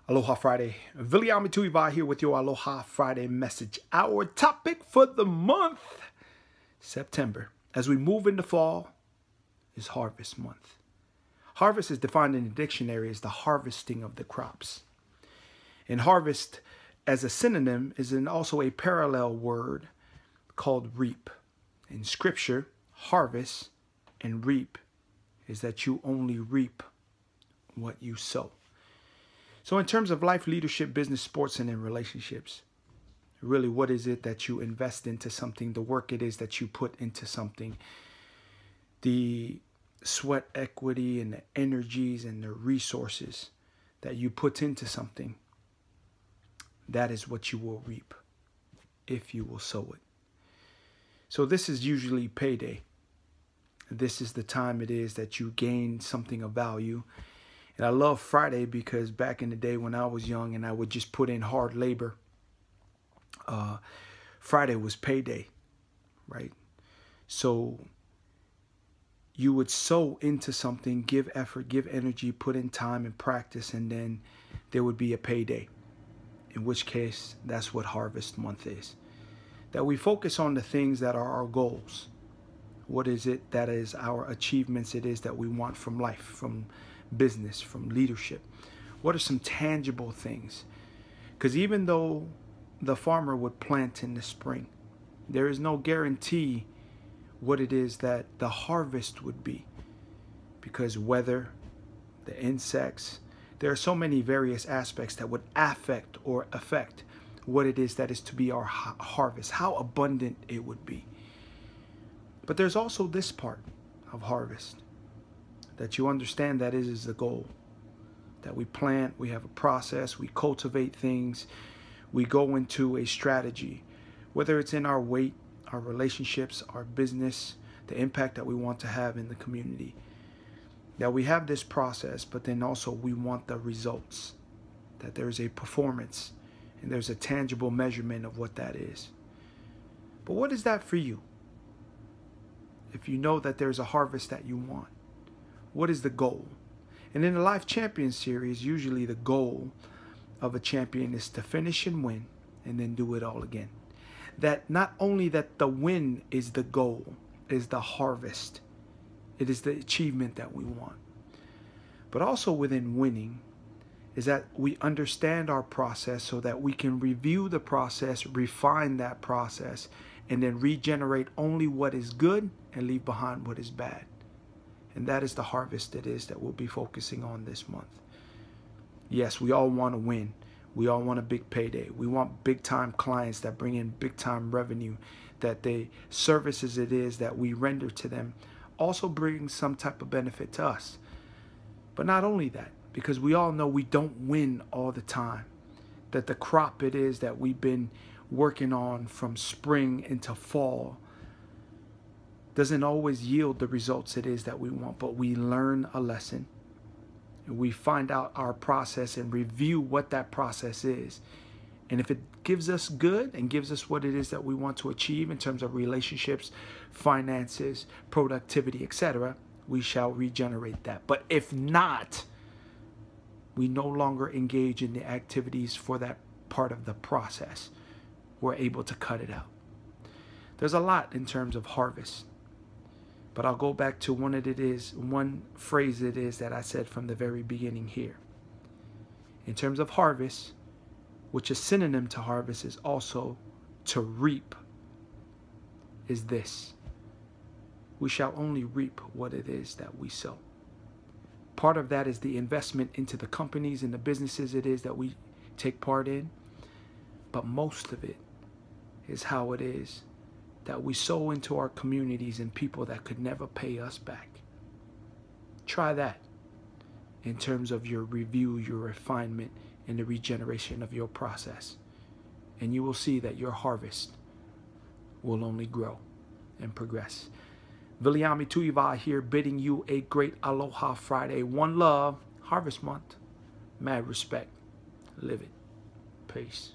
Aloha Friday. V-Aloha Tuiva here with your Aloha Friday message. Our topic for the month, September, as we move into fall, is harvest month. Harvest is defined in the dictionary as the harvesting of the crops. And harvest as a synonym is also a parallel word called reap. In scripture, harvest and reap is that you only reap what you sow. So in terms of life, leadership, business, sports, and in relationships, really what is it that you invest into something, the work it is that you put into something, the sweat equity and the energies and the resources that you put into something, that is what you will reap if you will sow it. So this is usually payday. This is the time it is that you gain something of value. And I love Friday because back in the day when I was young and I would just put in hard labor, Friday was payday, right? So you would sow into something, give effort, give energy, put in time and practice, and then there would be a payday, in which case that's what harvest month is. That we focus on the things that are our goals. What is it that is our achievements it is that we want from life, from business, from leadership? What are some tangible things? Because even though the farmer would plant in the spring, there is no guarantee what it is that the harvest would be, because weather, the insects, there are so many various aspects that would affect what it is that is to be our harvest, how abundant it would be. But there's also this part of harvest, that you understand that it is the goal, that we plant, we have a process, we cultivate things, we go into a strategy, whether it's in our weight, our relationships, our business, the impact that we want to have in the community. That we have this process, but then also we want the results, that there's a performance and there's a tangible measurement of what that is. But what is that for you? If you know that there's a harvest that you want, what is the goal? And in the Life Champion Series, usually the goal of a champion is to finish and win and then do it all again. That not only that the win is the goal, is the harvest, it is the achievement that we want, but also within winning is that we understand our process so that we can review the process, refine that process, and then regenerate only what is good and leave behind what is bad. And that is the harvest it is that we'll be focusing on this month. Yes, we all want to win. We all want a big payday. We want big time clients that bring in big time revenue, that the services it is that we render to them also bring some type of benefit to us. But not only that, because we all know we don't win all the time, that the crop it is that we've been working on from spring into fall doesn't always yield the results it is that we want, but we learn a lesson. We find out our process and review what that process is. And if it gives us good and gives us what it is that we want to achieve in terms of relationships, finances, productivity, etc., we shall regenerate that. But if not, we no longer engage in the activities for that part of the process. We're able to cut it out. There's a lot in terms of harvest. But I'll go back to one phrase it is that I said from the very beginning here. In terms of harvest, which is synonym to harvest is also to reap, is this: we shall only reap what it is that we sow. Part of that is the investment into the companies and the businesses it is that we take part in. But most of it is how it is that we sow into our communities and people that could never pay us back. Try that in terms of your review, your refinement, and the regeneration of your process. And you will see that your harvest will only grow and progress. V-Aloha Tuiva here, bidding you a great Aloha Friday. One love, harvest month, mad respect. Live it. Peace.